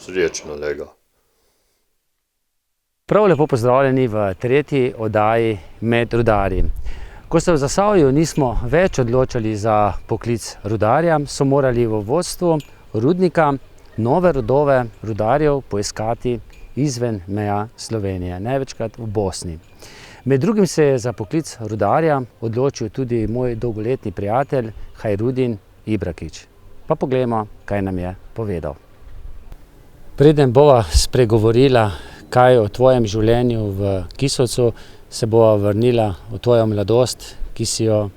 srečno lega. Prav lepo pozdravljeni v tretji oddaji Med rudarji. Ko se v Zasavju nismo več odločali za poklic rudarja, so morali v vodstvu rudnika nove rodove rudarjev poiskati izven meja Slovenije, največkrat v Bosni. Med drugim se je za poklic rudarja odločil tudi moj dolgoletni prijatelj Hajrudin Ibrakić. Pa poglejmo, kaj nam je povedal. Preden bova spregovorila kaj o tvojem življenju v Kisovcu, se bova vrnila v tvojo mladost, ki si jo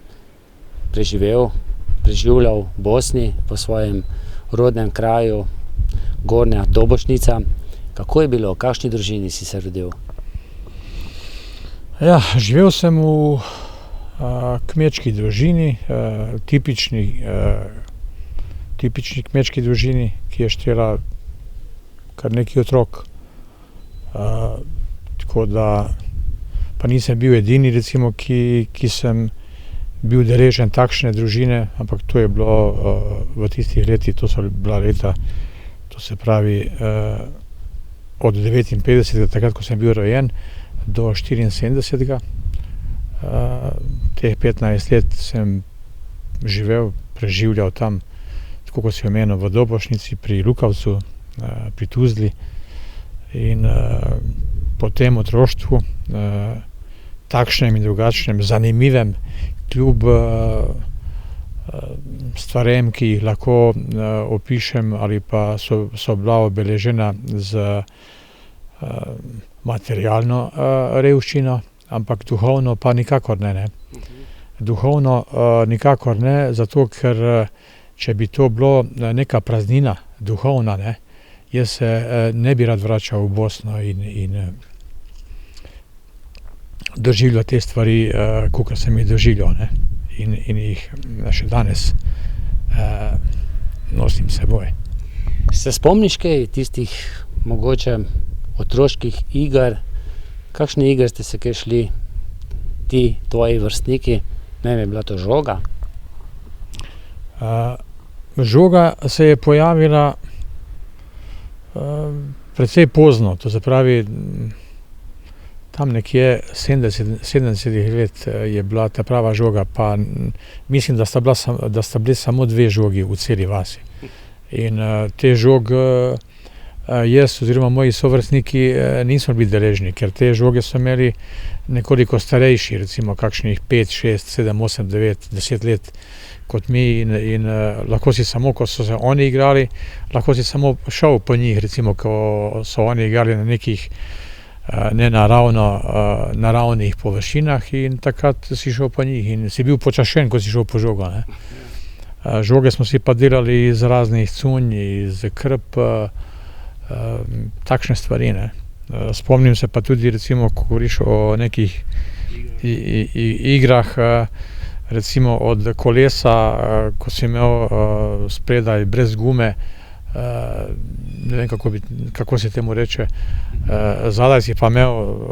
preživljal v Bosni, v svojem rodnem kraju Gornja Dobošnica. Kako je bilo, v kakšni družini si se rodil? Ja, živel sem v kmečki družini, tipični kmečki družini, ki je štela kar nekaj otrok. Tako da pa nisem bil edini, recimo, ki sem bil deležen takšne družine, ampak to je bilo v tistih letih, to so bila leta, to se pravi od 59, takrat, ko sem bil rojen, do 74. Teh 15 let sem preživljal tam, tako kot si omenil, v Dobošnici, pri Lukavcu, pri Tuzli. In po tem otroštvu, takšnem in drugačnem, zanimivem, kljub stvarem, ki jih lahko opišem, ali pa so bila obeležena z materialno revščino, ampak duhovno pa nikakor ne. Duhovno nikakor ne, zato ker če bi to bilo neka praznina duhovna, ne, jaz se ne bi rad vračal v Bosno in doživljal te stvari, kakor sem jih doživljal, ne, in jih še danes nosim s seboj. Se spomniš kaj tistih mogoče otroških iger? Kakšne igre ste se kaj šli ti, tvoji vrstniki? Ne vem, je bila to žoga? Žoga se je pojavila precej pozno, to se pravi tam nekje 70 let je bila ta prava žoga, pa mislim, da sta bili samo dve žogi v celi vasi. In te žog jaz oziroma moji sovrstniki nismo bili deležni, ker te žoge so imeli nekoliko starejši, recimo kakšnih 5, 6, 7, 8, 9, 10 let kot mi in lahko si samo, ko so se oni igrali, lahko si samo šel po njih, recimo, ko so oni igrali na nekih naravnih površinah in takrat si šel po njih in si bil počašen, ko si šel po žogo, ne. Žoge smo si pa delali iz raznih cunj, iz krp, takšne stvari, ne. Spomnim se pa tudi, recimo, ko govoriš o nekih igrah, recimo od kolesa, ko si imel spredaj brez gume, ne vem, kako se temu reče, zadaj si pa imel,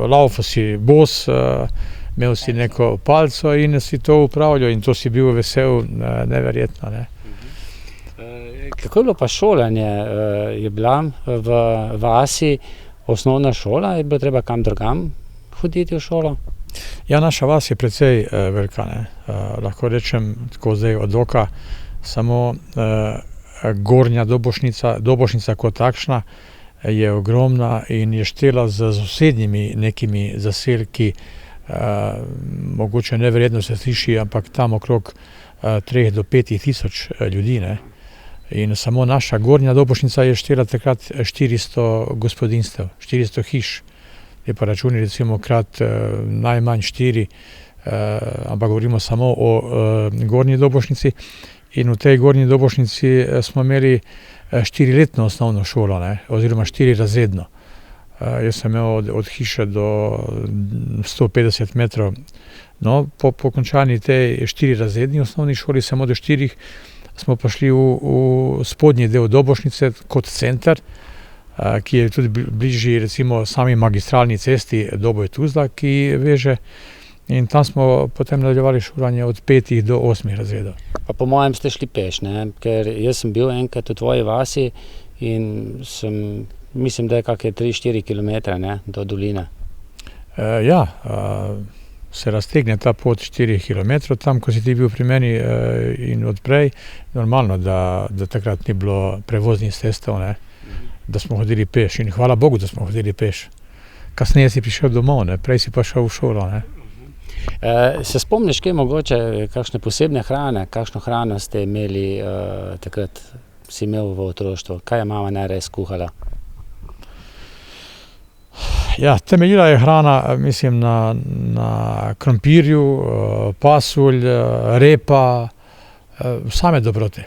laufal si bos, imel si neko palico in si to upravljal in to si bil vesel, neverjetno, ne. Kako je bilo pa šolanje? Je bila v vasi osnovna šola? Je bilo treba kam drugam hoditi v šolo? Ja, naša vas je precej velika, ne. Lahko rečem tako zdaj od oka, samo Gornja Dobošnica kot takšna je ogromna in je štela z sosednjimi nekimi zaselki, mogoče neverjetno se sliši, ampak tam okrog 3 do 5 tisoč ljudi, ne. In samo naša Gornja Dobošnica je štela takrat 400 gospodinjstev, 400 hiš. Je pa računi recimo krat najmanj 4, ampak govorimo samo o Gornji Dobošnici. In v tej Gornji Dobošnici smo imeli 4-letno osnovno šolo, ne, oziroma 4-razredno. Jaz sem imel od hiše do 150 metrov. No, po končani tej 4-razredni osnovni šoli, samo do 4, smo pa šli v spodnji del Dobošnice kot center, ki je tudi bližji recimo sami magistralni cesti Doboj-Tuzla, ki veže. In tam smo potem nadaljevali šolanje od 5 do 8 razredov. Pa po mojem ste šli peš, ne? Ker jaz sem bil enkrat v tvoji vasi in mislim, da je kakšne 3-4 kilometre, ne, do doline. Se raztegne ta pot 4 km, tam, ko si ti bil pri meni in odprej, normalno, da takrat ni bilo prevoznih sredstev, ne, da smo hodili peš in hvala Bogu, da smo hodili peš. Kasneje si prišel domov, ne, prej si pa šel v šolo, ne. Se spomniš kaj mogoče kakšne posebne hrane, kakšno hrano ste imeli takrat, si imel v otroštvu? Kaj je mama najraje skuhala? Ja, temeljila je hrana, mislim, na krompirju, pasulj, repa, same dobrote.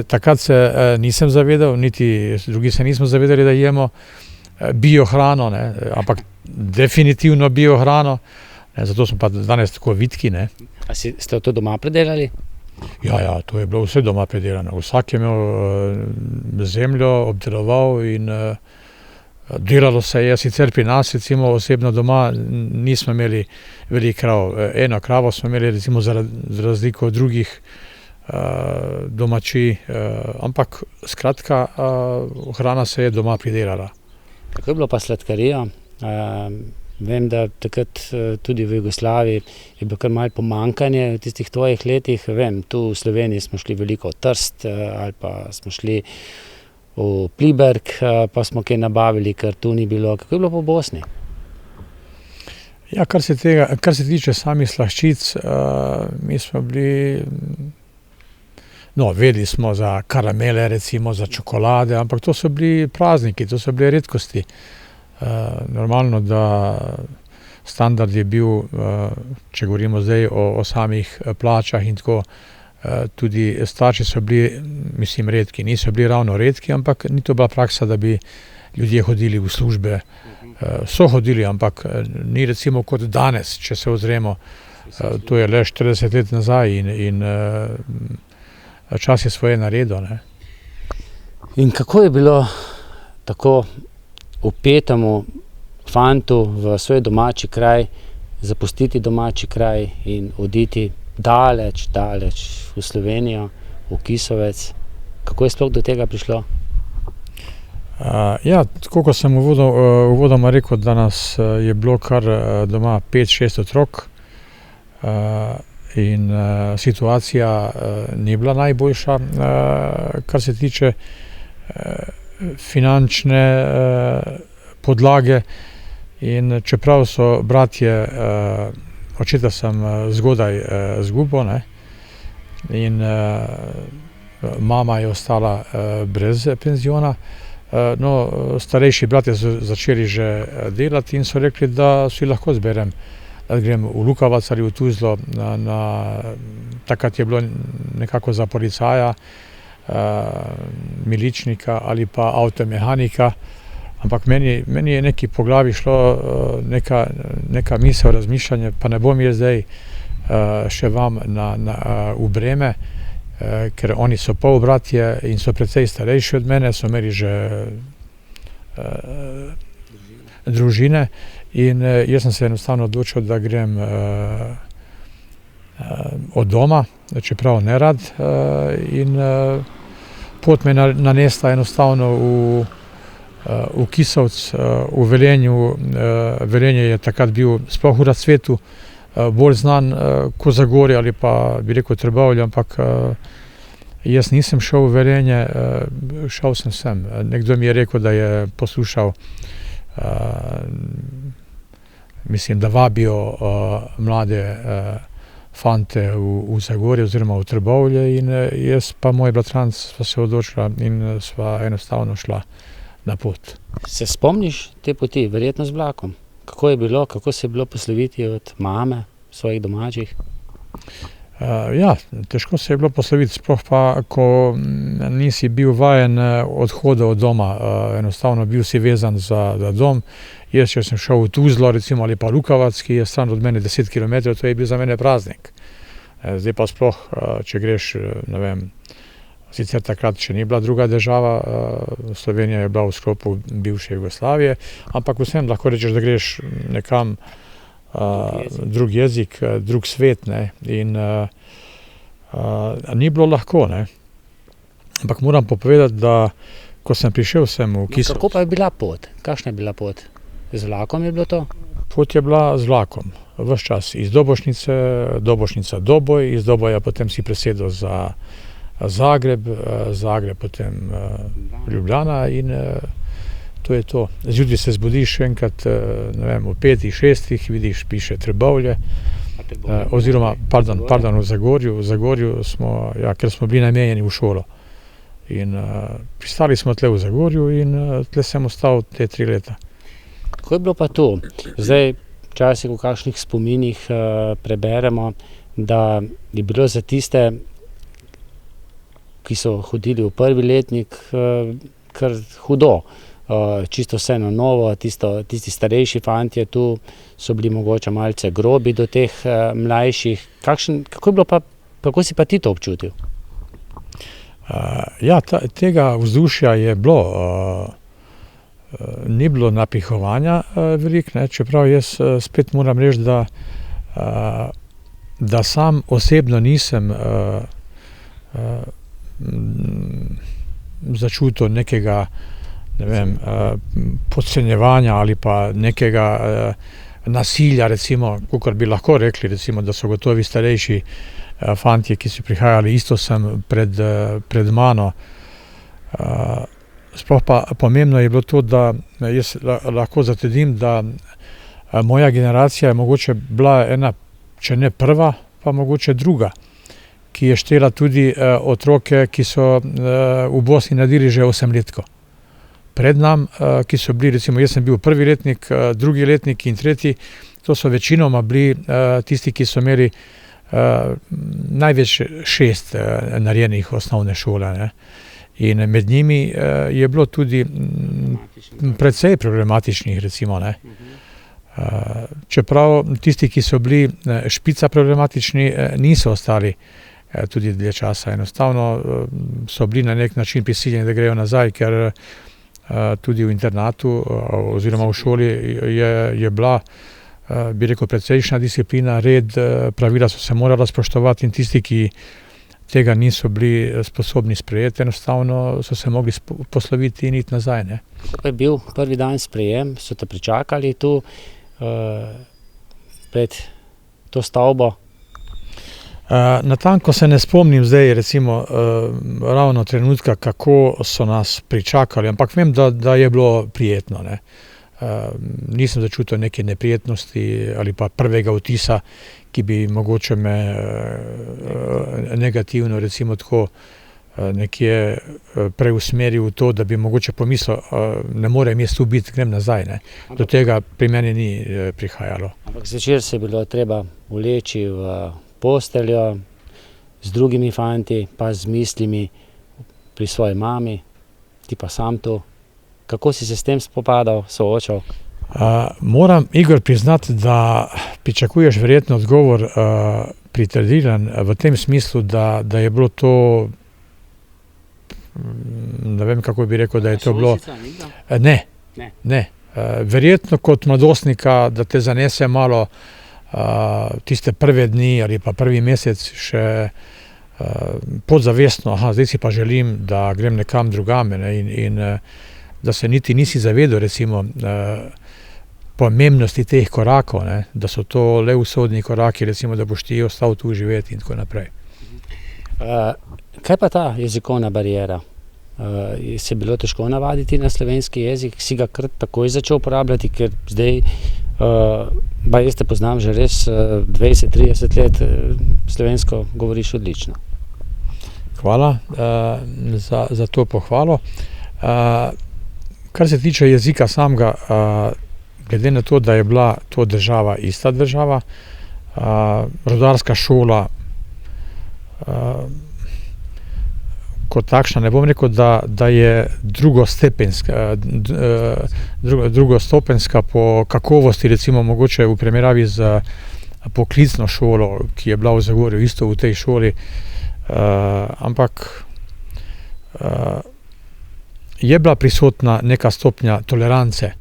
Takrat se nisem zavedal, niti drugi se nismo zavedali, da jemo biohrano, ne, ampak definitivno biohrano, ne, zato smo pa danes tako vitki, ne. A ste to doma predelali? Ja, to je bilo vse doma predelano. Vsak je imel zemljo, obdeloval in delalo se je. Sicer pri nas, recimo osebno doma, nismo imeli veliko krav. Eno kravo smo imeli, recimo za razliko od drugih domačij, ampak skratka, hrana se je doma pridelala. Kako je bilo pa sladkarija? Vem, da takrat tudi v Jugoslaviji je bilo kar malo pomanjkanje v tistih tvojih letih. Vem, tu v Sloveniji smo šli veliko v Trst ali pa smo šli v Pliberk, pa smo kaj nabavili, ker tu ni bilo. Kako je bilo po Bosni? Ja, kar se tiče samih slaščic, mi smo bili, vedeli smo za karamele, recimo za čokolade, ampak to so bili prazniki, to so bile redkosti. Normalno, da standard je bil, če govorimo zdaj o samih plačah in tako, tudi starši so bili, mislim, redki. Niso bili ravno redki, ampak ni to bila praksa, da bi ljudje hodili v službe. So hodili, ampak ni recimo kot danes, če se ozremo. To je le 40 let nazaj in čas je svoje naredil, ne. In kako je bilo tako vpetemu fantu v svoj domači kraj, zapustiti domači kraj in oditi daleč v Slovenijo, v Kisovec? Kako je sploh do tega prišlo? Tako kot sem uvodoma rekel, da nas je bilo kar doma 5-6 otrok in situacija ni bila najboljša, kar se tiče finančne podlage, in čeprav so bratje, očeta sem zgodaj izgubil, ne, in mama je ostala brez penziona. Starejši bratje so začeli že delati in so rekli, da si lahko zberem, da grem v Lukavac ali v Tuzlo, takrat je bilo nekako za policaja, miličnika ali pa avtomehanika, ampak meni je nekaj po glavi šlo, neka misel, razmišljanje, pa ne bom jaz zdaj še vam v breme, ker oni so polbratje in so precej starejši od mene, so imeli že družine in jaz sem se enostavno odločil, da grem od doma, čeprav ne rad, in pot me nanesla enostavno v Kisovec, v Velenju. Velenje je takrat bil sploh v razcvetu, bolj znan kot Zagorje ali pa bi rekel Trbovlje, ampak jaz nisem šel v Velenje, šel sem sem. Nekdo mi je rekel, da je poslušal, mislim, da vabijo mlade fante v Zagorje oziroma v Trbovlje, in jaz pa moj bratranec sva se odločila in sva enostavno šla na pot. Se spomniš te poti, verjetno z vlakom? Kako je bilo, kako se je bilo posloviti od mame, svojih domačih? Težko se je bilo posloviti, sploh pa, ko nisi bil vajen odhoda od doma, enostavno bil si vezan za dom. Jaz, če sem šel v Tuzlo, recimo, ali pa Lukavac, ki je stran od mene 10 km, to je bil za mene praznik. Zdaj pa sploh, če greš, ne vem, sicer takrat še ni bila druga država, Slovenija je bila v sklopu bivše Jugoslavije, ampak vsem lahko rečeš, da greš nekam, drug jezik, drug svet, ne, in ni bilo lahko, ne. Ampak moram pa povedati, da ko sem prišel sem v Kislovec. Kako pa je bila pot? Kakšna je bila pot? Z vlakom je bilo to? Pot je bila z vlakom. Ves čas iz Dobošnica Doboj, iz Doboja potem si presedel za Zagreb, Zagreb potem Ljubljana in to je to. Zjutraj se zbudiš enkrat, ne vem, v 5, 6, vidiš, piše Trbovlje, oziroma, pardon, v Zagorju smo, ja, ker smo bili namenjeni v šolo. In pristali smo tle v Zagorju in tle sem ostal te 3 leta. Kako je bilo pa to? Zdaj, včasih v kakšnih spominih preberemo, da je bilo za tiste, ki so hodili v prvi letnik, kar hudo. Čisto vse na novo, tisti starejši fantje tu so bili mogoče malce grobi do teh mlajših. Kako je bilo pa, kako si pa ti to občutil? Ja, tega vzdušja je bilo, ni bilo napihovanja veliko, čeprav jaz spet moram reči, da sam osebno nisem začutil nekega, ne vem, podcenjevanja ali pa nekega nasilja, recimo, kakor bi lahko rekli, recimo, da so gotovi starejši fantje, ki so prihajali isto sem pred mano. Sploh pa pomembno je bilo to, da jaz lahko zatrdim, da moja generacija je mogoče bila ena, če ne prva, pa mogoče druga, ki je štela tudi otroke, ki so v Bosni naredili že 8-letko. Pred nam, ki so bili, recimo jaz sem bil prvi letnik, drugi letnik in tretji, to so večinoma bili tisti, ki so imeli največ 6 narejenih osnovne šole, ne. In med njimi je bilo tudi precej problematičnih, recimo, ne. Čeprav tisti, ki so bili špica problematični, niso ostali tudi dlje časa. Enostavno so bili na nek način prisiljeni, da grejo nazaj, ker tudi v internatu oziroma v šoli je bila, bi rekel, precejšnja disciplina, red, pravila so se morala spoštovati in tisti, ki tega niso bili sposobni sprejeti, enostavno so se mogli posloviti in iti nazaj, ne. Kako je bil prvi dan sprejem? So te pričakali tu pred to stavbo? Natanko se ne spomnim zdaj, recimo, ravno trenutka, kako so nas pričakali, ampak vem, da je bilo prijetno, ne. Nisem začutil neke neprijetnosti ali pa prvega vtisa, ki bi mogoče me negativno, recimo tako, nekje preusmeril v to, da bi mogoče pomislil, ne morem jaz tu biti, grem nazaj, ne. Do tega pri meni ni prihajalo. Ampak zvečer se je bilo treba vleči v posteljo z drugimi fanti, pa z mislimi pri svoji mami, ti pa sam tu. Kako si se s tem spopadal, soočal? Moram, Igor, priznati, da pričakuješ verjetno odgovor pritrdilen v tem smislu, da je bilo to, ne vem, kako bi rekel, da je to bilo. Ne. Verjetno kot mladostnika, da te zanese malo tiste prve dni ali pa prvi mesec še podzavestno, zdaj si pa želim, da grem nekam drugame, ne, in da se niti nisi zavedal, recimo, pomembnosti teh korakov, ne, da so to le usodni koraki, recimo, da boš ti ostal tu živeti in tako naprej. Kaj pa ta jezikovna bariera? Se je bilo težko navaditi na slovenski jezik? Si ga kar takoj začel uporabljati, ker zdaj, jaz te poznam že res 20-30 let, slovensko govoriš odlično. Hvala za to pohvalo. Kar se tiče jezika samega, glede na to, da je bila to država ista država, rudarska šola kot takšna, ne bom rekel, da je drugostopenjska po kakovosti, recimo mogoče v primerjavi z poklicno šolo, ki je bila v Zagorju isto v tej šoli, ampak je bila prisotna neka stopnja tolerance,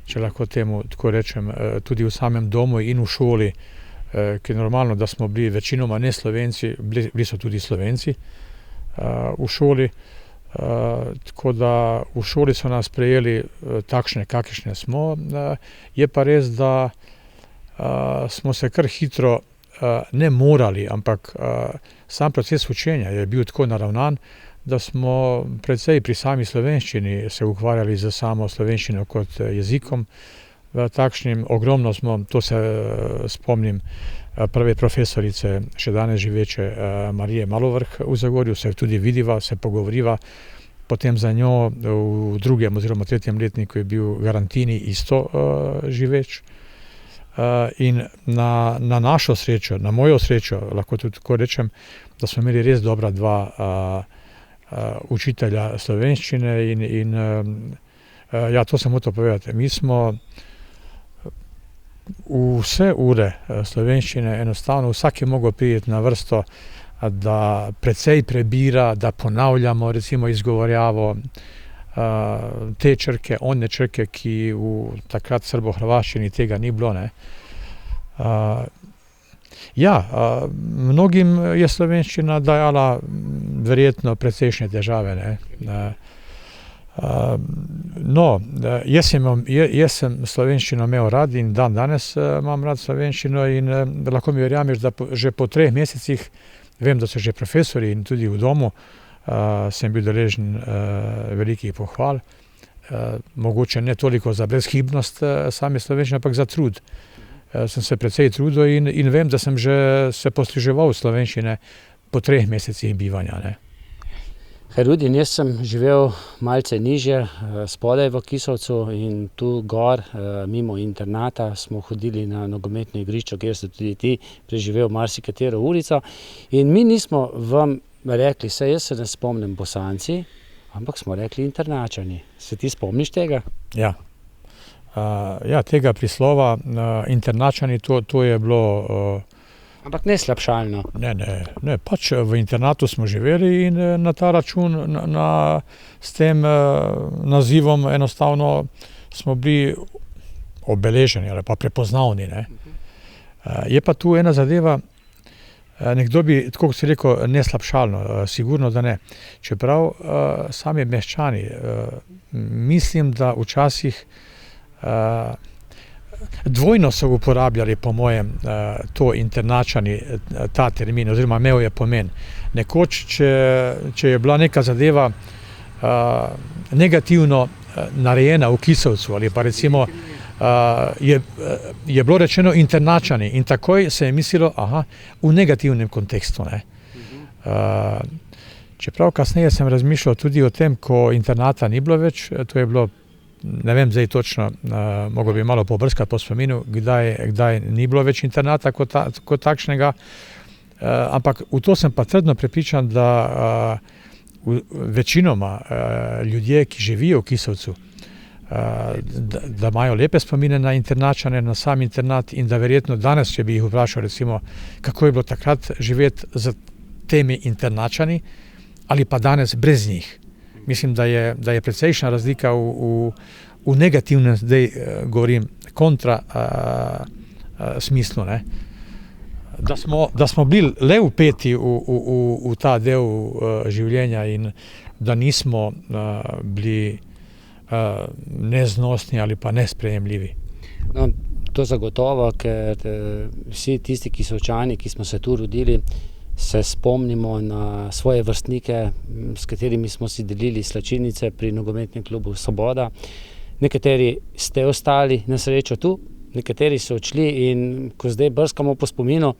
če lahko temu tako rečem, tudi v samem domu in v šoli, ki je normalno, da smo bili večinoma ne Slovenci, bili so tudi Slovenci v šoli. tako da v šoli so nas sprejeli takšne, kakršne smo. Je pa res, da smo se kar hitro ne morali, ampak sam proces učenja je bil tako naravnan, da smo precej pri sami slovenščini se ukvarjali z samo slovenščino kot jezikom. Takšnim ogromno smo, to se spomnim prve profesorice, še danes živeče Marije Malovrh v Zagorju, se tudi vidiva, se pogovoriva. Potem za njo v drugem oziroma tretjem letniku je bil Garantini isto živeč. In na našo srečo, na mojo srečo, lahko tudi tako rečem, da smo imeli res dobra dva učitelja slovenščine in ja, to sem hotel povedati. Mi smo vse ure slovenščine enostavno vsak je mogel priti na vrsto, da precej prebira, da ponavljamo recimo izgovorjavo te črke, one črke, ki v takrat srbo-hrvaščini tega ni bilo, ne. Mnogim je slovenščina dajala verjetno precejšnje težave, ne. Jaz sem slovenščino imel rad in danes imam rad slovenščino in lahko mi verjameš, da že po 3 mesecih, vem, da so že profesori in tudi v domu, sem bil deležen velikih pohval, mogoče ne toliko za brezhibnost same slovenščine, ampak za trud. Sem se precej trudil in vem, da sem že se posluževal slovenščine po 3 mesecih bivanja, ne. Rudin, jaz sem živel malce nižje, spodaj v Kisovcu in tu gor, mimo internata, smo hodili na nogometno igrišče, kjer si tudi ti preživel marsikatero urico. In mi nismo vam rekli, saj jaz se ne spomnim Bosanci, ampak smo rekli Internačani. Se ti spomniš tega? Ja. Tega prislova Internačani, to je bilo... Ampak ne slabšalno. Ne, pač v internatu smo živeli in na ta račun, s tem nazivom enostavno smo bili obeleženi ali pa prepoznavni, ne. Je pa tu ena zadeva, nekdo bi, tako kot si rekel, ne slabšalno, sigurno, da ne. Čeprav sami meščani, mislim, da včasih dvojno so uporabljali, po mojem, to Internačani, ta termin, oziroma imel je pomen. Nekoč, če je bila neka zadeva negativno narejena v Kisovcu, ali pa recimo je bilo rečeno Internačani in takoj se je mislilo, v negativnem kontekstu, ne. Čeprav kasneje sem razmišljal tudi o tem, ko internata ni bilo več, to je bilo, ne vem zdaj točno, mogel bi malo pobrskati po spominu, kdaj ni bilo več internata kot takšnega, ampak v to sem pa trdno prepričan, da večinoma ljudje, ki živijo v Kisovcu, da imajo lepe spomine na Internačane, na sam internat in da verjetno danes, če bi jih vprašal recimo, kako je bilo takrat živeti z temi Internačani ali pa danes brez njih. Mislim, da je precejšnja razlika v negativnem, zdaj govorim, kontra smislu, ne. Da smo bili le vpeti v ta del življenja in da nismo bili neznosni ali pa nesprejemljivi. No, to zagotovo, ker vsi tisti Kisovčani, ki smo se tu rodili, se spomnimo na svoje vrstnike, s katerimi smo si delili slačilnice pri nogometnem klubu Svoboda. Nekateri ste ostali na srečo tu, nekateri so odšli in ko zdaj brskamo po spominu,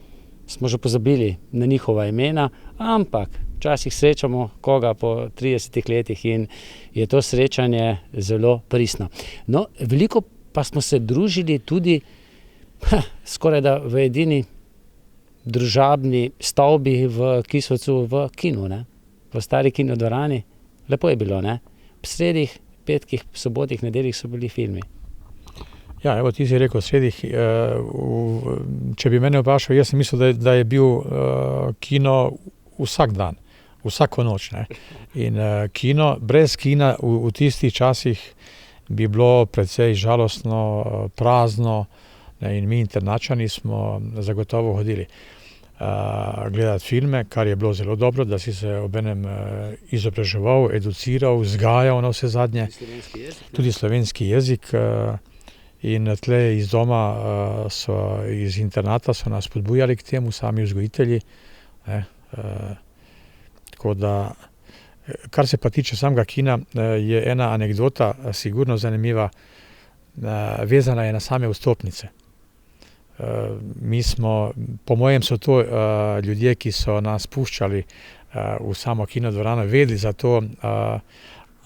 smo že pozabili na njihova imena, ampak včasih srečamo koga po 30 letih in je to srečanje zelo pristno. No, veliko pa smo se družili tudi skorajda v edini družabni stavbi v Kisovcu v kinu, ne? V stari kinodvorani. Lepo je bilo, ne? V sredih, petkih, sobotih, nedeljih so bili filmi. Ja, evo ti si rekel sredih, če bi mene vprašal, jaz sem mislil, da je bil kino vsak dan, vsako noč, ne? In kino, brez kina v tistih časih bi bilo precej žalostno, prazno, in mi Internačani smo zagotovo hodili. gledati filme, kar je bilo zelo dobro, da si se obenem izobraževal, educiral, vzgajal na vse zadnje. Tudi slovenski jezik. In tle iz doma, iz internata so nas spodbujali k temu, sami vzgojitelji. Tako da, kar se pa tiče samega kina, je ena anekdota sigurno zanimiva, vezana je na same vstopnice. Mi smo, po mojem so to ljudje, ki so nas puščali v samo kinodvorano, vedeli za to,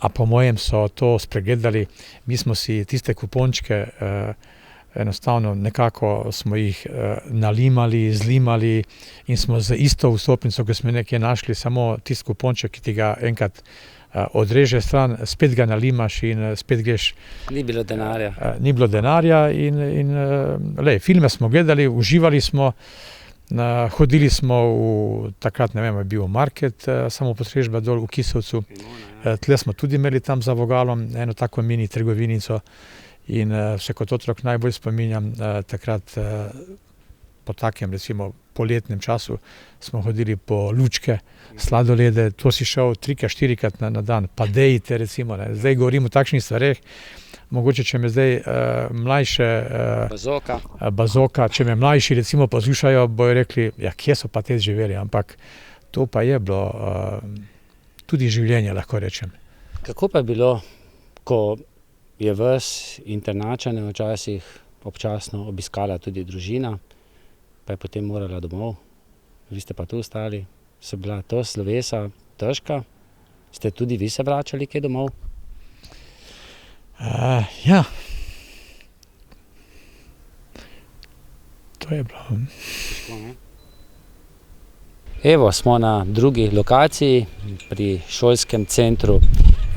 a po mojem so to spregledali. Mi smo si tiste kupončke enostavno nekako smo jih nalimali, zlimali in smo z isto vstopnico, ko smo nekje našli, samo tisti kuponček, ki ti ga enkrat odreže stran, spet ga nalimaš in spet greš. Ni bilo denarja. Ni bilo denarja in filme smo gledali, uživali smo, hodili smo takrat, ne vem, je bil market, samopostrežba dol v Kisovcu. Tle smo tudi imeli tam za vogalom eno tako mini trgovinico in se kot otrok najbolj spominjam takrat po takem, recimo, poletnem času smo hodili po lučke, sladolede, to si šel 3-4krat na dan, pa dejte, recimo, ne. Zdaj govorim o takšnih stvareh, mogoče, če me zdaj mlajše bazoka, če me mlajši recimo poslušajo, bojo rekli, ja, kje so pa te živeli, ampak to pa je bilo tudi življenje, lahko rečem. Kako pa je bilo, ko je vas internačane včasih občasno obiskala tudi družina, pa je potem morala domov, vi ste pa tu ostali, so bila to slovesa težka, ste tudi vi se vračali kje domov? Ja. To je bilo. Evo, smo na drugi lokaciji pri šolskem centru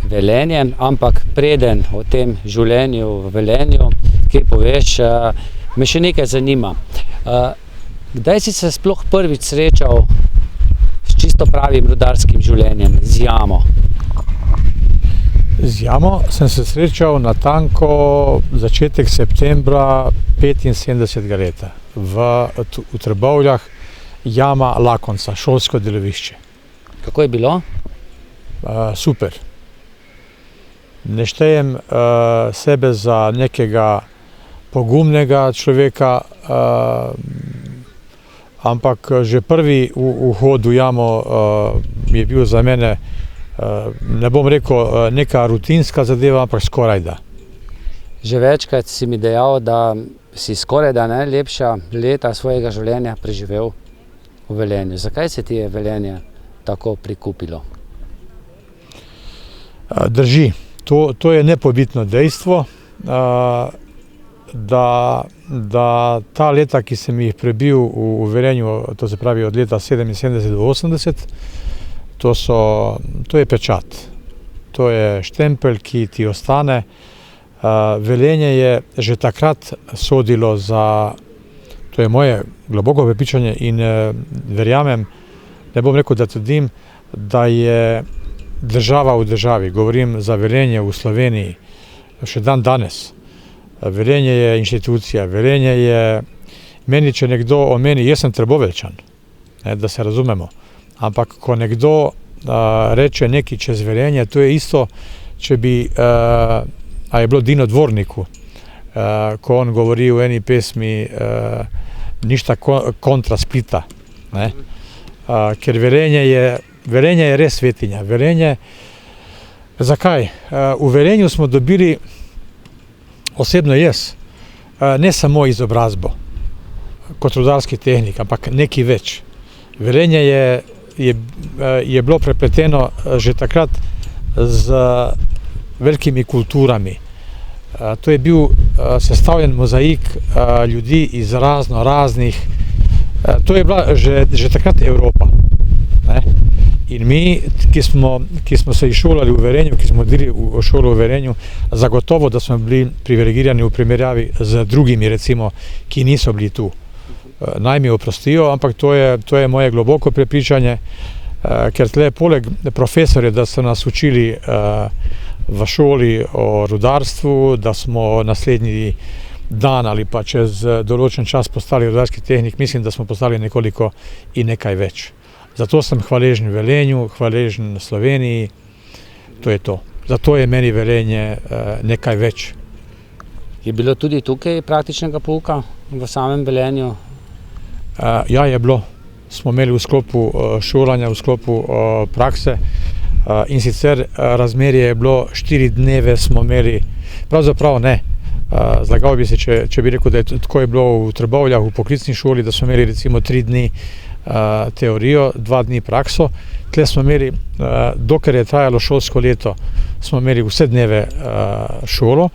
Velenje, ampak preden o tem življenju v Velenju, kaj poveš, me še nekaj zanima. Kdaj si se sploh prvič srečal s čisto pravim rudarskim življenjem, z jamo? Z jamo sem se srečal natanko začetek septembra 75. leta v Trbovljah, jama Lakonca, šolsko delovišče. Kako je bilo? Super. Ne štejem sebe za nekega pogumnega človeka, ampak že prvi vhod v jamo je bil za mene, ne bom rekel neka rutinska zadeva, ampak skorajda. Že večkrat si mi dejal, da si skorajda najlepša leta svojega življenja preživel v Velenju. Zakaj se ti je Velenje tako prikupilo? Drži. To je nepobitno dejstvo, da ta leta, ki sem jih prebil v Velenju, to se pravi od leta 77 do 80, to je pečat. To je štempelj, ki ti ostane. Velenje je že takrat sodilo za, to je moje globoko prepričanje in verjamem, ne bom rekel, da trdim, da je država v državi, govorim za Velenje v Sloveniji, še dan danes. Velenje je inštitucija, Velenje je, meni, če nekdo omeni, jaz sem Trboveljčan, da se razumemo, ampak ko nekdo reče nekaj čez Velenje, to je isto, če bi, a je bilo Dino Dvorniku, ko on govori v eni pesmi ništa kontra Splita, ker Velenje je res svetinja. Velenje, zakaj? V Velenju smo dobili, osebno jaz, ne samo izobrazbo kot rudarski tehnik, ampak nekaj več. Velenje je bilo prepleteno že takrat z velikimi kulturami. To je bil sestavljen mozaik ljudi iz raznih, to je bila že takrat Evropa. In mi, ki smo se izšolali v Velenju, ki smo hodili v šolo v Velenju, zagotovo, da smo bili privilegirani v primerjavi z drugimi, recimo, ki niso bili tu. Naj mi oprostijo, ampak to je moje globoko prepričanje, ker tle poleg profesorja, da so nas učili v šoli o rudarstvu, da smo naslednji dan ali pa čez določen čas postali rudarski tehnik, mislim, da smo postali nekoliko in nekaj več. Zato sem hvaležen Velenju, hvaležen Sloveniji, to je to. Zato je meni Velenje nekaj več. Je bilo tudi tukaj praktičnega pouka v samem Velenju? Ja, je bilo. Smo imeli v sklopu šolanja, v sklopu prakse in sicer razmerje je bilo 4 dneve smo imeli, pravzaprav ne. Zlagal bi se, če bi rekel, da je tako je bilo v Trbovljah, v poklicni šoli, da smo imeli recimo 3 dni teorijo, 2 dni prakso. Tle smo imeli, dokler je trajalo šolsko leto, smo imeli vse dneve šolo,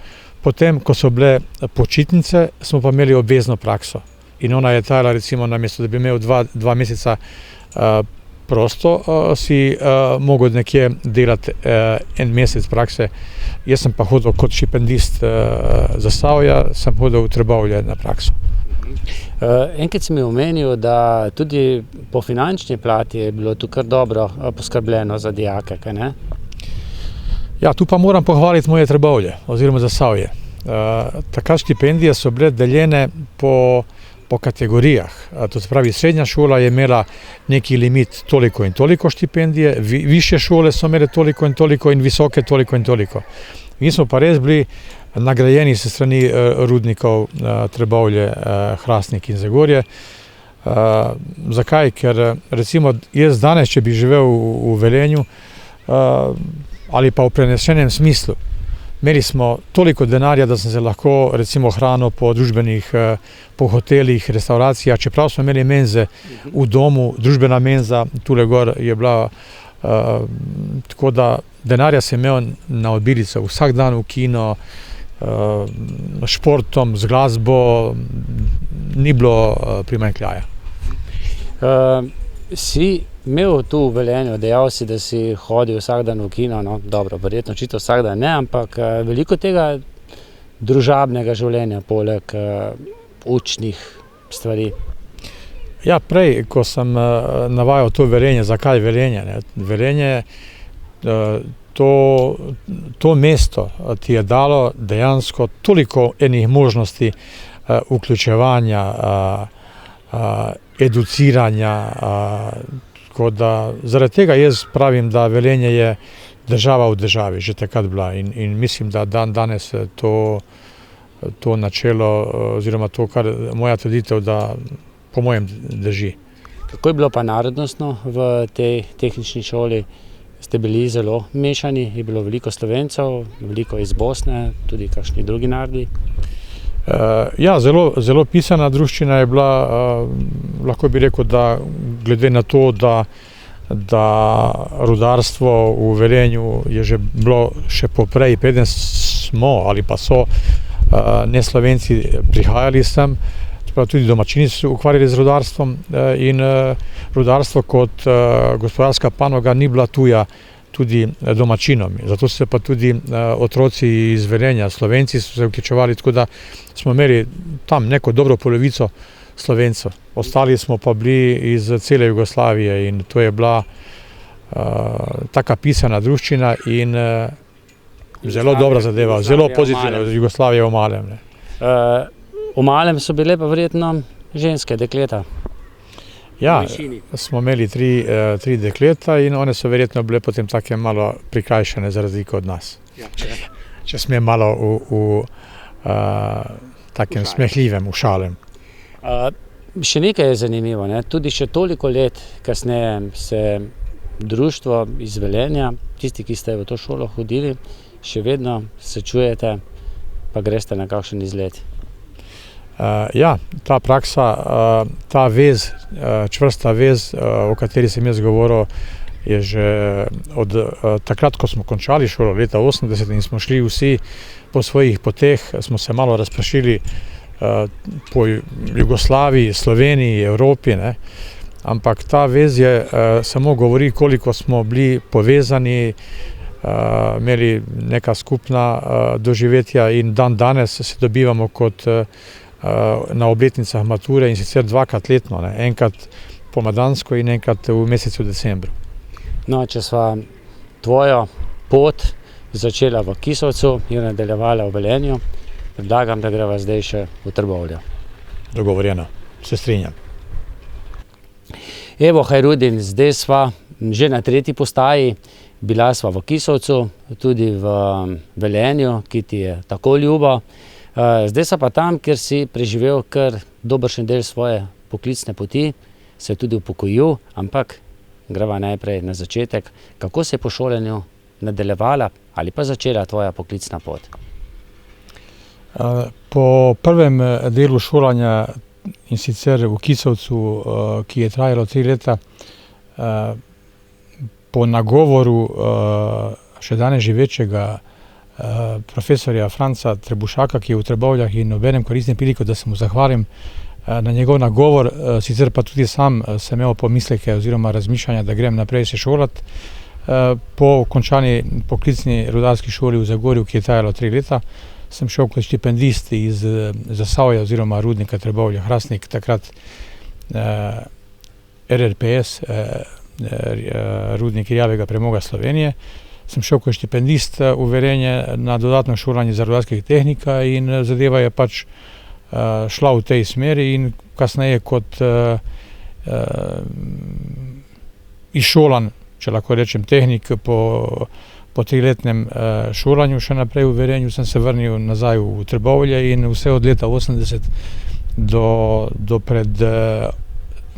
potem, ko so bile počitnice, smo pa imeli obvezno prakso. In ona je trajala, recimo, namesto da bi imel 2 meseca prosto, si mogel nekje delati 1 mesec prakse. Jaz sem pa hodil kot štipendist Zasavja, sem hodil v Trbovlje na prakso. Enkrat si mi omenil, da tudi po finančni plati je bilo tu kar dobro poskrbljeno za dijake, kaj ne? Ja, tu pa moram pohvaliti moje Trbovlje oziroma Zasavje. Takrat štipendije so bile deljene po kategorijah. To se pravi, srednja šola je imela neki limit toliko in toliko štipendije, višje šole so imele toliko in visoke toliko in toliko. Mi smo pa res bili nagrajeni se strani rudnikov Trbovlje, Hrastnik in Zagorje. Zakaj? Ker recimo jaz danes, če bi živel v Velenju ali pa v prenesenem smislu, imeli smo toliko denarja, da sem se lahko recimo hranil po družbenih, po hotelih, restauracijah, čeprav smo imeli menze v domu, družbena menza, tule gor je bila, tako da denarja sem imel na obilico, vsak dan v kino, športom, z glasbo, ni bilo primanjkljaja. Si imel tu v Velenju, dejal si, da si hodil vsak dan v kino, no dobro, verjetno očitno vsak dan ne, ampak veliko tega družabnega življenja, poleg učnih stvari. Ja, prej, ko sem navajal to Velenje, zakaj Velenje, ne? Velenje, to mesto ti je dalo dejansko toliko enih možnosti vključevanja, educiranja, tako da zaradi tega jaz pravim, da Velenje je država v državi, že takrat bila in mislim, da danes to načelo oziroma to, kar moja trditev, da po mojem drži. Kako je bilo pa narodnostno v tej tehnični šoli? Ste bili zelo mešani, je bilo veliko Slovencev, veliko iz Bosne, tudi kakšni drugi narodi? Ja, zelo pisana druščina je bila, lahko bi rekel, da glede na to, da rudarstvo v Velenju je že bilo še poprej, preden smo ali pa so neslovenci prihajali sem, tudi domačini so se ukvarjali z rudarstvom in rudarstvo kot gospodarska panoga ni bila tuja tudi domačinom. Zato so se pa tudi otroci iz Velenja, Slovenci so se vključevali, tako da smo imeli tam neko dobro polovico Slovencev. Ostali smo pa bili iz cele Jugoslavije in to je bila taka pisana druščina in zelo dobra zadeva, zelo pozitivna, Jugoslavija v malem. V malem so bile pa verjetno ženske, dekleta. Ja, smo imeli 3 dekleta in one so verjetno bile potem take malo prikrajšane za razliko od nas. Če smem malo v takem smehljivem, v šalem. Še nekaj je zanimivo, ne? Tudi še toliko let kasneje se društvo iz Velenja, tisti, ki ste v to šolo hodili, še vedno se čujete, pa greste na kakšen izlet. Ja, ta praksa, ta vez, čvrsta vez, o kateri sem jaz govoril, je že od takrat, ko smo končali šolo leta 80 in smo šli vsi po svojih poteh, smo se malo razpršili po Jugoslaviji, Sloveniji, Evropi, ne? Ampak ta vez je samo govori, koliko smo bili povezani, imeli neka skupna doživetja in dan danes se dobivamo kot na obletnicah mature in sicer 2-krat letno, ne? Enkrat pomadansko in enkrat v mesecu decembru. No, če sva tvojo pot začela v Kisovcu in nadaljevala v Velenju, predlagam, da greva zdaj še v Trbovlje. Dogovorjeno, se strinjam. Evo, Hajrudin, zdaj sva že na 3. postaji, bila sva v Kisovcu, tudi v Velenju, ki ti je tako ljubo. Zdaj sva pa tam, kjer si preživel kar dobršen del svoje poklicne poti, se tudi upokojil, ampak greva najprej na začetek. Kako se je po šolanju nadaljevala ali pa začela tvoja poklicna pot? Po prvem delu šolanja, in sicer v Kisovcu, ki je trajalo 3 leta, po nagovoru še danes živečega profesorja Franca Trebušaka, ki je v Trbovljah, in obenem koristim priliko, da se mu zahvalim na njegov nagovor, sicer pa tudi sam sem imel pomisleke oziroma razmišljanja, da grem naprej se šolati. Po končani poklicni rudarski šoli v Zagorju, ki je trajalo 3 leta, sem šel kot štipendist iz Zasavja oziroma rudnika Trbovlje Hrastnik, takrat RRPS, rudnik rjavega premoga Slovenije. Sem šel kot štipendist v Velenje na dodatno šolanje za rudarskega tehnika in zadeva je pač šla v tej smeri in kasneje kot izšolan, če lahko rečem, tehnik po 3-letnem šolanju še naprej v Velenju sem se vrnil nazaj v Trbovlje in vse od leta 80 do pred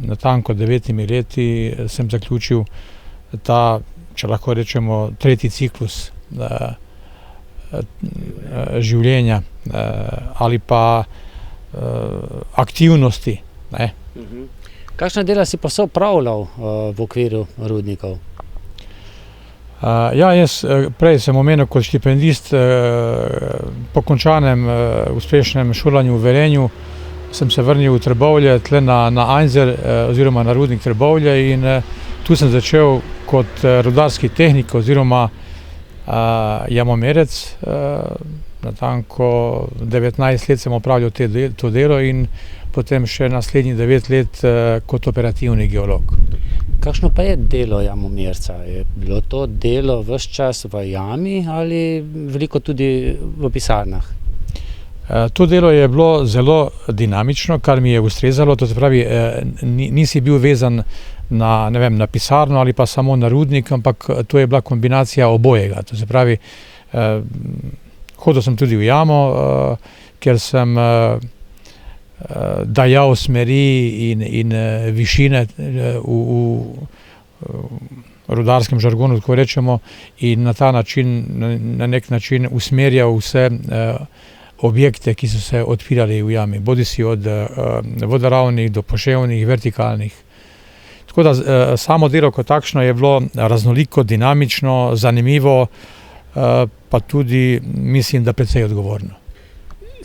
natanko 9 leti sem zaključil ta, če lahko rečemo, 3. ciklus življenja ali pa aktivnosti. Kakšna dela si pa se opravljal v okviru rudnikov? Jaz prej sem omenil kot štipendist, po končanem uspešnem šolanju v Velenju sem se vrnil v Trbovlje, tle na Einser oziroma na rudnik Trbovlje in tu sem začel kot rudarski tehnik oziroma jamomerec. Natanko 19 let sem opravljal to delo in potem še naslednjih 9 let kot operativni geolog. Kakšno pa je delo jamomerca? Je bilo to delo ves čas v jami ali veliko tudi v pisarnah? To delo je bilo zelo dinamično, kar mi je ustrezalo, to se pravi, nisi bil vezan na pisarno ali pa samo na rudnik, ampak to je bila kombinacija obojega. To se pravi, hodil sem tudi v jamo, ker sem dajal smeri in višine v rudarskem žargonu, tako rečemo, in na ta način, na nek način usmerjal vse objekte, ki so se odpirali v jami, bodisi od vodoravnih do poševnih, vertikalnih. Tako da samo delo kot takšno je bilo raznoliko, dinamično, zanimivo, pa tudi mislim, da precej odgovorno.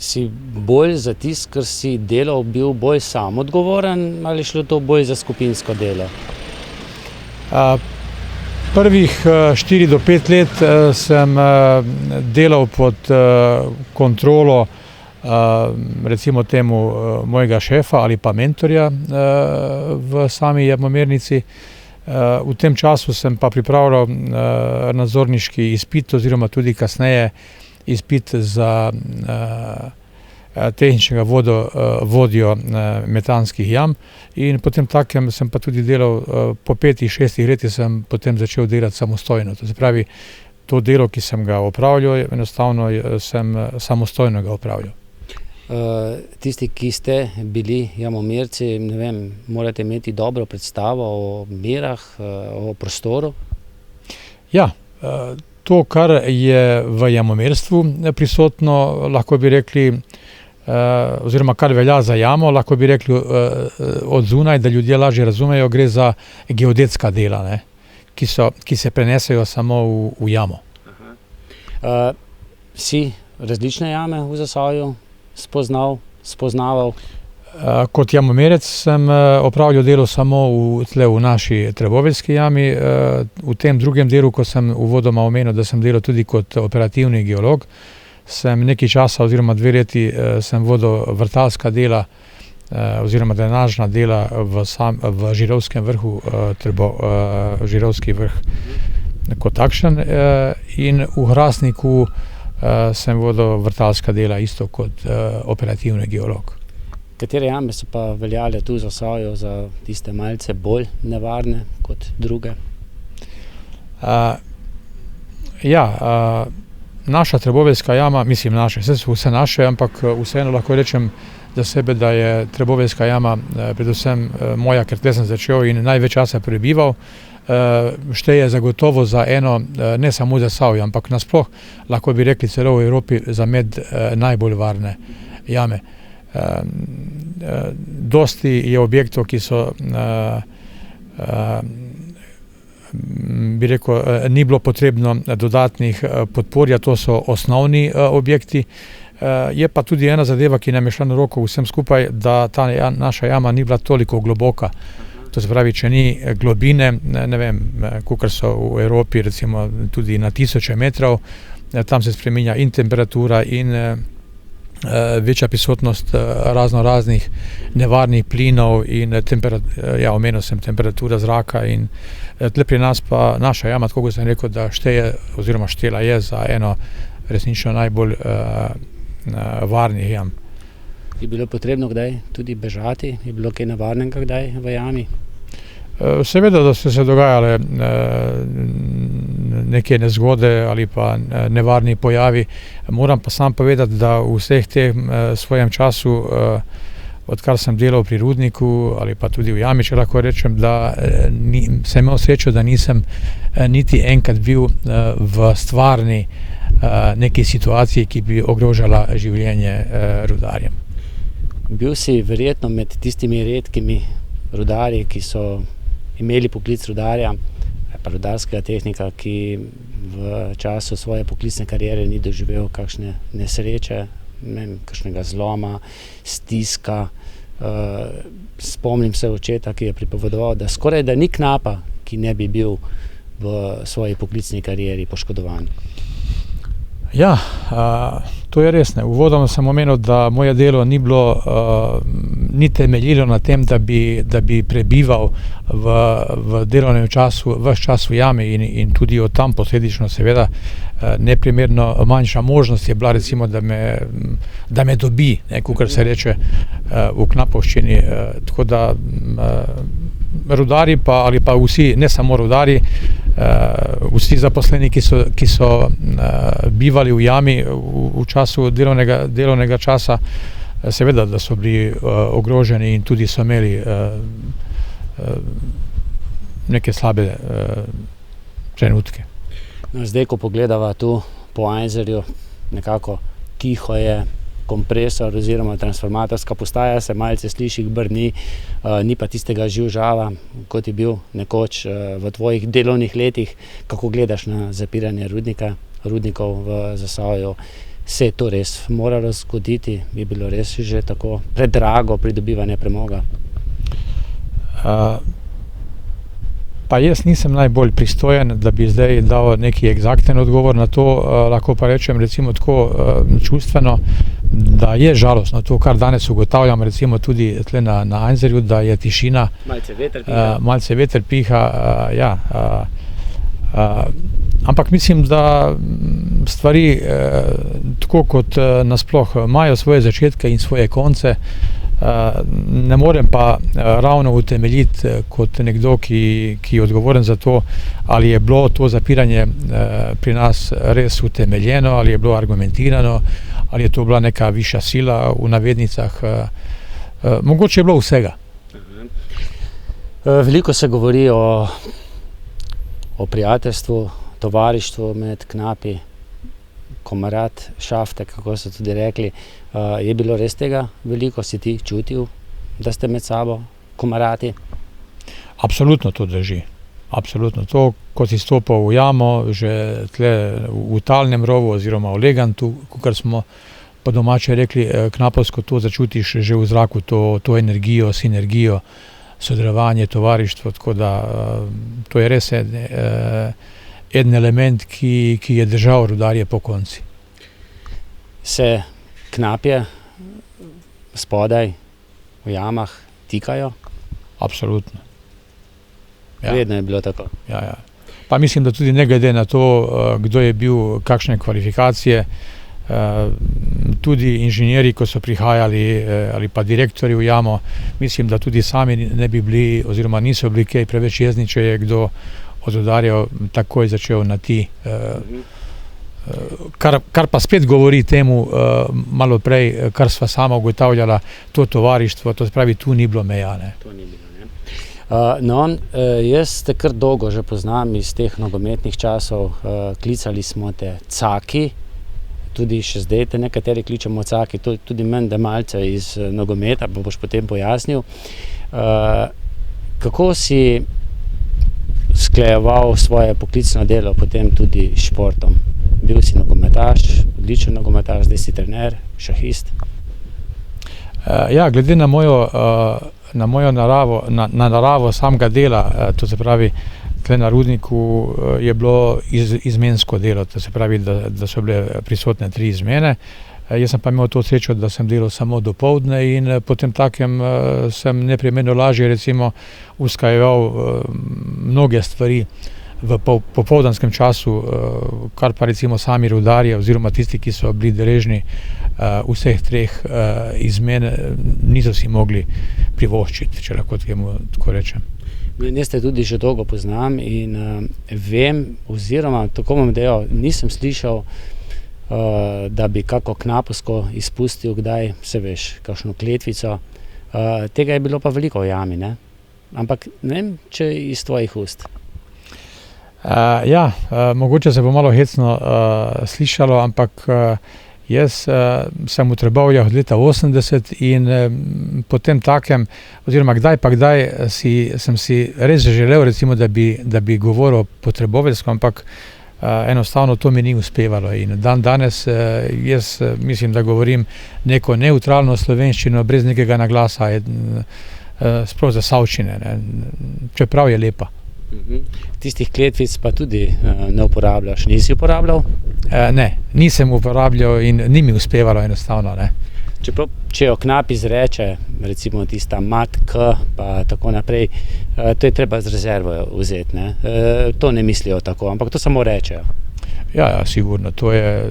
Si bolj za tisto, ker si delal, bil bolj sam odgovoren ali šlo to bolj za skupinsko delo? Prvih 4 do 5 let sem delal pod kontrolo recimo temu mojega šefa ali pa mentorja v sami jamomernici. V tem času sem pa pripravljal nadzorniški izpit oziroma tudi kasneje izpit za tehničnega vodjo metanskih jam in potem takem sem pa tudi delal, po 5-6 letih sem potem začel delati samostojno. To se pravi, to delo, ki sem ga opravljal, enostavno sem samostojno ga opravljal. Tisti, ki ste bili jamomerci, ne vem, morate imeti dobro predstavo o merah, o prostoru? Ja, to, kar je v jamomerstvu prisotno, lahko bi rekli, oziroma kar velja za jamo, lahko bi rekli od zunaj, da ljudje lažje razumejo, gre za geodetska dela, ne, ki se prenesejo samo v jamo. Si različne jame v Zasavju spoznaval? Kot jamomerec sem opravljal delo samo v naši trboveljski jami. V tem drugem delu, ko sem uvodoma omenil, da sem delal tudi kot operativni geolog, sem nekaj časa oziroma 2 leti sem vodil vrtalska dela oziroma drenažna dela v Žirovskem vrhu, Žirovski vrh kot takšen, in v Hrastniku sem vodil vrtalska dela isto kot operativni geolog. Katere jame so pa veljale tu za Zasavju za tiste malce bolj nevarne kot druge? Naša Treboveljska jama, mislim naše, vse naše, ampak vseeno lahko rečem za sebe, da je Treboveljska jama predvsem moja, ker tle sem začel in največ časa prebival, šteje zagotovo za eno, ne samo za Zasavje, ampak nasploh, lahko bi rekli celo v Evropi, za med najbolj varne jame. Dosti je objektov, ki so, bi rekel, ni bilo potrebno dodatnih podporja, to so osnovni objekti. Je pa tudi ena zadeva, ki nam je šla na roko vsem skupaj, da ta naša jama ni bila toliko globoka. To se pravi, če ni globine, ne vem, kakor so v Evropi, recimo tudi na 1000 metrov, tam se spreminja in temperatura in večja prisotnost raznih nevarnih plinov in omenil sem temperatura zraka in tle pri nas pa naša jama, tako kot sem rekel, da šteje oziroma štela je za eno resnično najbolj varnih jam. Je bilo potrebno kdaj tudi bežati? Je bilo kaj nevarnega kdaj v jami? Seveda, da so se dogajale neke nezgode ali pa nevarni pojavi. Moram pa sam povedati, da v vseh tem svojem času, odkar sem delal pri rudniku ali pa tudi v jami, če lahko rečem, da sem imel srečo, da nisem niti enkrat bil v stvarni neki situaciji, ki bi ogrožala življenje rudarjem. Bil si verjetno med tistimi redkimi rudarji, ki so imeli poklic rudarja, pa rudarskega tehnika, ki v času svoje poklicne kariere ni doživel kakšne nesreče, kakšnega zloma, stiska. Spomnim se očeta, ki je pripovedoval, da skoraj da ni knapa, ki ne bi bil v svoji poklicni karieri poškodovan. Ja, to je res. Uvodoma sem omenil, da moje delo ni temeljilo na tem, da bi prebival v delovnem času, ves čas v jami in tudi od tam posledično seveda neprimerno manjša možnost je bila recimo, da me dobi, kakor se reče v knapovščini. Tako da rudari ali pa vsi, ne samo rudari, vsi zaposleni, ki so bivali v jami v času delovnega časa, seveda, da so bili ogroženi in tudi so imeli neke slabe trenutke. No, zdaj, ko pogledava tu po Einserju, nekako tiho je, kompresor oziroma transformatorska postaja se malce sliši, brni, ni pa tistega živžava, kot je bil nekoč v tvojih delovnih letih. Kako gledaš na zapiranje rudnikov v Zasavju? Se je to res moralo zgoditi? Je bilo res že tako predrago pridobivanje premoga? Pa jaz nisem najbolj pristojen, da bi zdaj dal neki eksakten odgovor na to. Lahko pa rečem recimo tako čustveno, da je žalostno to, kar danes ugotavljam recimo tudi tle na Einserju, da je tišina. Malce veter piha. Ampak mislim, da stvari tako kot nasploh imajo svoje začetke in svoje konce. Ne morem pa ravno utemeljiti kot nekdo, ki je odgovoren za to, ali je bilo to zapiranje pri nas res utemeljeno, ali je bilo argumentirano, ali je to bila neka višja sila v navednicah. Mogoče je bilo vsega. Veliko se govori o prijateljstvu, tovarištvu med knapi, komarad, šafte, kako so tudi rekli. Je bilo res tega veliko? Si ti čutil, da ste med sabo komarati? Absolutno to drži. Absolutno. To, ko si stopil v jamo, že tle v talnem rovu oziroma v legantu, kakor smo po domače rekli, knapovsko, to začutiš že v zraku, to energijo, sinergijo, sodelovanje, tovarištvo, tako da to je res en element, ki je držal rudarje pokonci. Se knapje spodaj v jamah tikajo? Absolutno. Ja. Vedno je bilo tako? Ja. Pa mislim, da tudi ne glede na to, kdo je bil, kakšne kvalifikacije, tudi inženirji, ko so prihajali, ali pa direktorji v jamo, mislim, da tudi sami ne bi bili oziroma niso bili kaj preveč jezni, če je kdo od rudarjev takoj začel na ti. Kar pa spet govori temu, malo prej, kar sva sama ugotavljala, to tovarištvo, to se pravi, tu ni bilo meja. To ni bilo, ne. No, jaz te kar dolgo že poznam iz teh nogometnih časov, klicali smo te Caki, tudi še zdaj te nekateri kličemo Caki, tudi meni, da malce iz nogometa, pa boš potem pojasnil. Kako si sklejeval svoje poklicno delo potem tudi s športom? Bil si nogometaš, odličen nogometaš, zdaj si trener, šahist. Ja, glede na mojo naravo, na naravo samega dela, to se pravi, tle na Rudniku je bilo izmensko delo, to se pravi, da so bile prisotne 3 izmene. Jaz sem pa imel to srečo, da sem delal samo dopoldne in potem takem sem neprimerno lažje recimo usklajeval mnoge stvari v popoldanskem času, kar pa recimo sami rudarji oziroma tisti, ki so bili deležni vseh 3 izmen, niso si mogli privoščiti, če lahko temu tako rečem. Jaz te tudi že dolgo poznam in vem, oziroma tako bom dejal, nisem slišal, da bi kako knapovsko izpustil kdaj, se veš, kakšno kletvico. Tega je bilo pa veliko v jami, ne? Ampak ne vem, če iz tvojih ust. Ja, mogoče se bo malo hecno slišalo, ampak jaz sem v Trbovljah od leta 80 in potem takem, oziroma kdaj pa kdaj sem si res želel, recimo, da bi govoril po trboveljsko, ampak enostavno to mi ni uspevalo in danes jaz mislim, da govorim neko neutralno slovenščino, brez nekega naglasa, sploh zasavčine, čeprav je lepa. Tistih kletvic pa tudi ne uporabljaš, nisi uporabljal? Ne, nisem uporabljal in ni mi uspevalo enostavno, ne. Čeprav, če jo knap izreče, recimo tista mat, k, pa tako naprej, to je treba z rezervo vzeti, ne? To ne mislijo tako, ampak to samo rečejo. Ja, sigurno, to je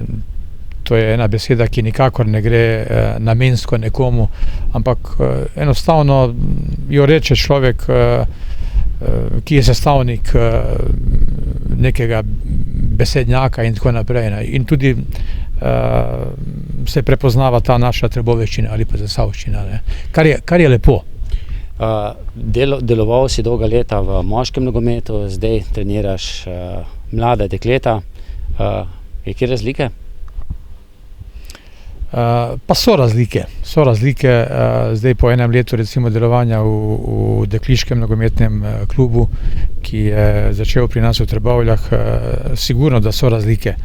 ena beseda, ki nikakor ne gre namensko nekomu, ampak enostavno jo reče človek, ki je sestavnik nekega besednjaka in tako naprej. In tudi se prepoznava ta naša trboveščina ali pa zasavščina, kar je lepo. Deloval si dolga leta v moškem nogometu, zdaj treniraš mlada dekleta. Je kje razlike? Pa so razlike, zdaj po enem letu recimo delovanja v dekliškem nogometnem klubu, ki je začel pri nas v Trbovljah, sigurno, da so razlike.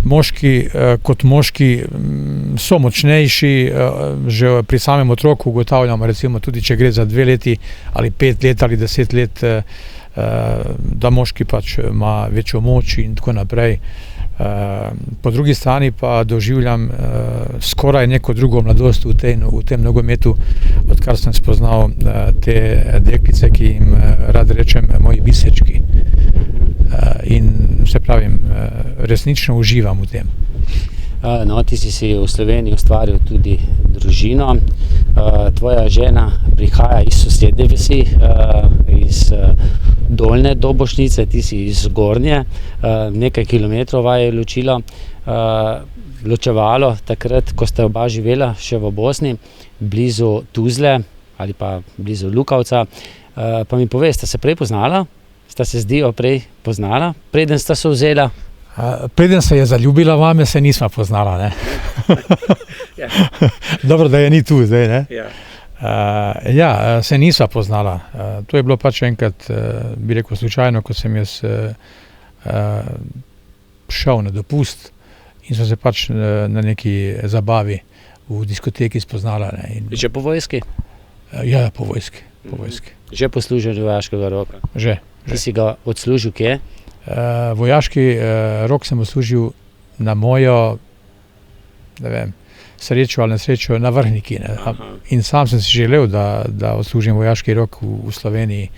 Moški kot moški so močnejši, že pri samem otroku ugotavljamo, recimo tudi če gre za 2 leti ali 5 let ali 10 let, da moški pač ima večjo moč in tako naprej. Po drugi strani pa doživljam skoraj neko drugo mladost v tem nogometu, odkar sem spoznal te deklice, ki jim rad rečem moji bisečki. In se pravim, resnično uživam v tem. No, ti si v Sloveniji ustvaril tudi družino. Tvoja žena prihaja iz sosednje vasi, iz Dolnje Dobošnice, ti si iz Gornje, nekaj kilometrov vaju je ločevalo takrat, ko ste oba živela še v Bosni, blizu Tuzle ali pa blizu Lukavca. Pa mi povej, sta se prej poznala? Sta se z Dio prej poznala, preden sta se vzela? Preden se je zaljubila vame, se nisva poznala, ne? Dobro, da je ni tu zdaj, ne? Ja, se nisva poznala. To je bilo pač enkrat, bi rekel, slučajno, ko sem jaz šel na dopust in so se pač na neki zabavi v diskoteki spoznala, ne? Že po vojski? Ja, po vojski. Že po služenju vojaškega roka? Že. Ti si ga odslužil kje? Vojaški rok sem odslužil na mojo, ne vem, srečo ali nesrečo na Vrhniki. In sam sem si želel, da odslužim vojaški rok v Sloveniji,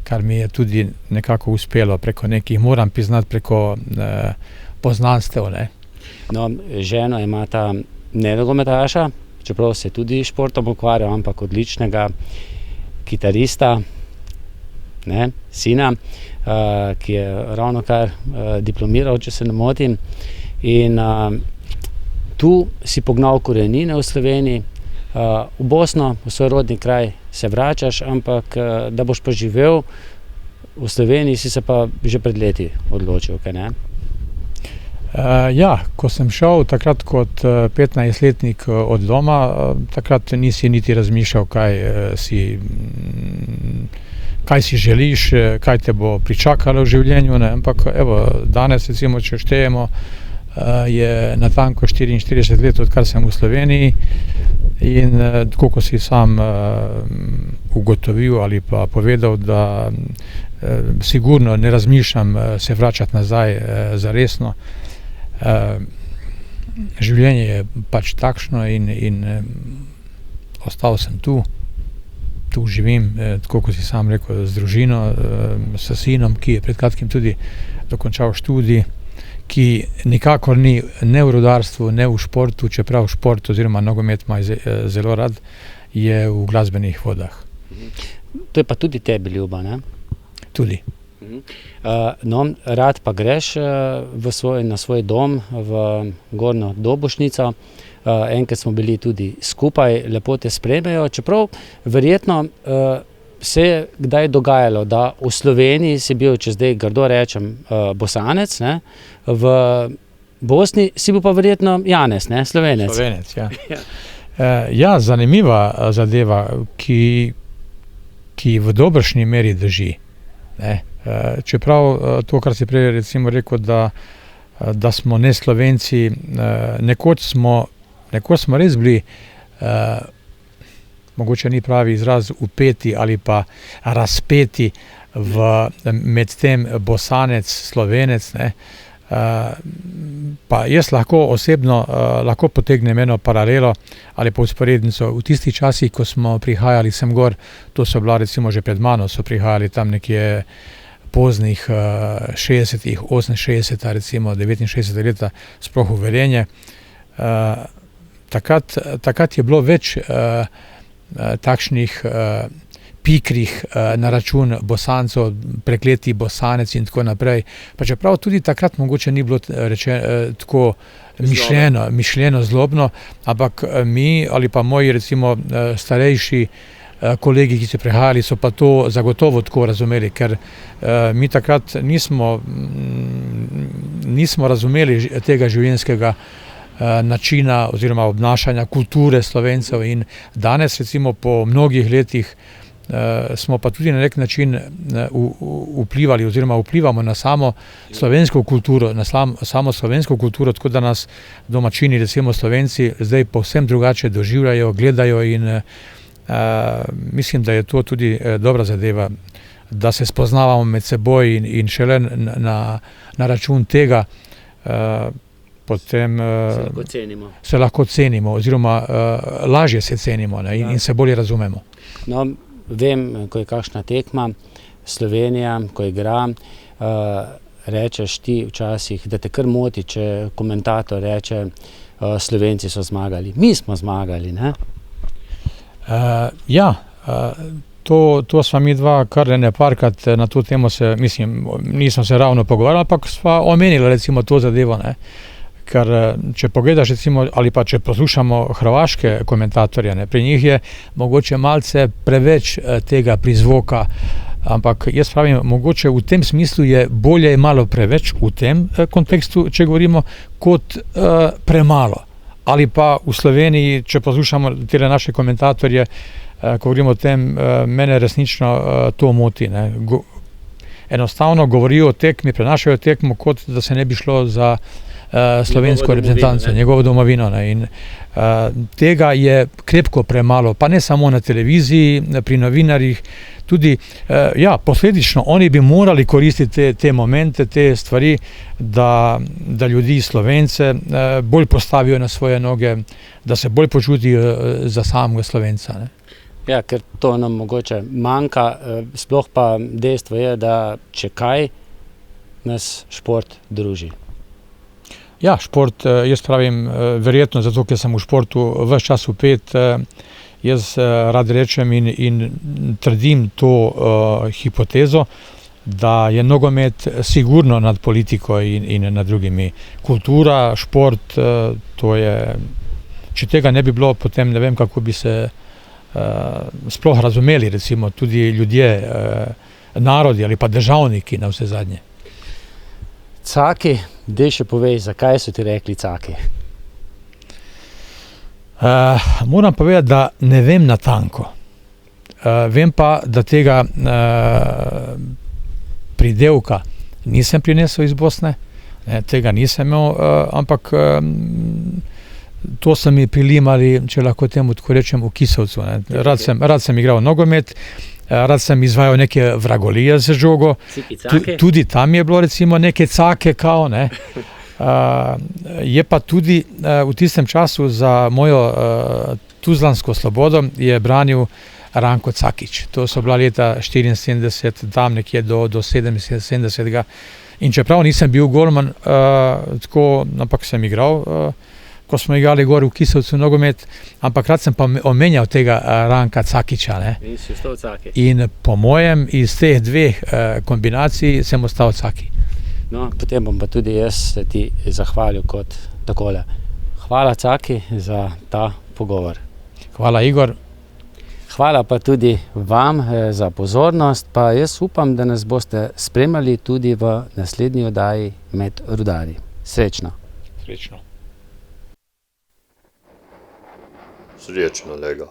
kar mi je tudi nekako uspelo preko nekih, moram priznati, preko poznanstev, ne. No, ženo imata ne nogometaša, čeprav se tudi športom ukvarja, ampak odličnega kitarista, ne, sina, ki je ravnokar diplomiral, če se ne motim. In tu si pognal korenine v Sloveniji, v Bosno, v svoj rodni kraj se vračaš, ampak da boš pa živel v Sloveniji, si se pa že pred leti odločil, kaj ne? Ja, ko sem šel takrat kot 15-letnik od doma, takrat nisi niti razmišljal, kaj si želiš, kaj te bo pričakalo v življenju, ne? Ampak evo, danes recimo, če štejemo, je natanko 44 let, odkar sem v Sloveniji in tako, ko si sam ugotovil ali pa povedal, da sigurno ne razmišljam se vračati nazaj zaresno. Življenje je pač takšno in ostal sem tu živim, tako kot si sam rekel, z družino, s sinom, ki je pred kratkim tudi dokončal študij, ki nikakor ni ne v rudarstvu, ne v športu, čeprav šport oziroma nogomet ima zelo rad, je v glasbenih vodah. To je pa tudi tebi ljubo, ne? Tudi. No, rad pa greš na svoj dom v Gornjo Dobošnico. Enkrat smo bili tudi skupaj, lepo te sprejmejo, čeprav verjetno se je kdaj dogajalo, da v Sloveniji si bil, če zdaj grdo rečem, Bosanec, ne? V Bosni si bil pa verjetno Janez, ne? Slovenec. Slovenec, ja. Ja, zanimiva zadeva, ki v dobršni meri drži, ne? Čeprav to, kar si prej recimo rekel, da smo ne Slovenci, nekoč smo res bili, mogoče ni pravi izraz, vpeti ali pa razpeti med tem Bosanec, Slovenec, ne. Pa jaz osebno lahko potegnem eno paralelo ali pa usporednico. V tistih časih, ko smo prihajali sem gor, to so bila recimo že pred mano, so prihajali tam nekje poznih 60-ih, 68, recimo 69 leta, sploh v Velenje. Takrat je bilo več takšnih pikrih na račun Bosancev, prekleti Bosanec in tako naprej. Pa čeprav tudi takrat mogoče ni bilo tako mišljeno zlobno, ampak mi ali pa moji recimo starejši kolegi, ki so prihajali, so pa to zagotovo tako razumeli, ker mi takrat nismo razumeli tega življenjskega načina oziroma obnašanja kulture Slovencev in danes recimo po mnogih letih smo pa tudi na nek način vplivali oziroma vplivamo na samo slovensko kulturo, tako da nas domačini, recimo Slovenci, zdaj povsem drugače doživljajo, gledajo in mislim, da je to tudi dobra zadeva, da se spoznavamo med seboj in šele na račun tega potem se lahko cenimo oziroma lažje se cenimo, ne, in se bolje razumemo. No, vem, ko je kakšna tekma, Slovenija, ko igra, rečeš ti včasih, da te kar moti, če komentator reče, Slovenci so zmagali. Mi smo zmagali, ne? Ja, to sva mi dva kar parkrat na to temo nismo se ravno pogovarjali, ampak sva omenila recimo to zadevo, ne. Ker če pogledaš recimo ali pa če poslušamo hrvaške komentatorje, ne, pri njih je mogoče malce preveč tega prizvoka, ampak jaz pravim, mogoče v tem smislu je bolje malo preveč v tem kontekstu, če govorimo, kot premalo. Ali pa v Sloveniji, če poslušamo te naše komentatorje, ko govorimo o tem, mene resnično to moti, ne. Enostavno govorijo o tekmi, prenašajo tekmo, kot da se ne bi šlo za slovensko reprezentanco, njegovo domovino, ne. In tega je krepko premalo, pa ne samo na televiziji, pri novinarjih, tudi, ja, posledično oni bi morali koristiti te momente, te stvari, da ljudi, Slovence, bolj postavijo na svoje noge, da se bolj počutijo za samega Slovenca, ne. Ja, ker to nam mogoče manjka, sploh pa dejstvo je, da če kaj, nas šport druži. Ja, šport, jaz pravim, verjetno zato, ker sem v športu ves čas vpet, jaz rad rečem in trdim to hipotezo, da je nogomet sigurno nad politiko in nad drugimi. Kultura, šport, to je, če tega ne bi bilo, potem ne vem, kako bi se sploh razumeli, recimo, tudi ljudje, narodi ali pa državniki na vse zadnje. Caki, daj še povej, zakaj so ti rekli Caki? Moram povedati, da ne vem natanko. Vem pa, da tega pridevka nisem prinesel iz Bosne, tega nisem imel, ampak to so mi prilimali, če lahko temu tako rečem, v Kisovcu. Rad sem igral nogomet, rad sem izvajal neke vragolije z žogo, tudi tam je bilo recimo neke cake kao, ne. Je pa tudi v tistem času za mojo tuzlansko Slobodo je branil Ranko Cakić. To so bila leta 74, tam nekje do 77. In čeprav nisem bil golman, tako, ampak sem igral, ko smo igrali gor v Kisovcu nogomet, ampak rad sem pa omenjal tega Ranka Cakića, ne. In si ostal Caki. In po mojem iz teh dveh kombinacij sem ostal Caki. No, potem bom pa tudi jaz ti zahvalil kot takole. Hvala, Caki, za ta pogovor. Hvala, Igor. Hvala pa tudi vam za pozornost, pa jaz upam, da nas boste spremljali tudi v naslednji oddaji Med rudarji. Srečno. Srečno. Srečno, Lega.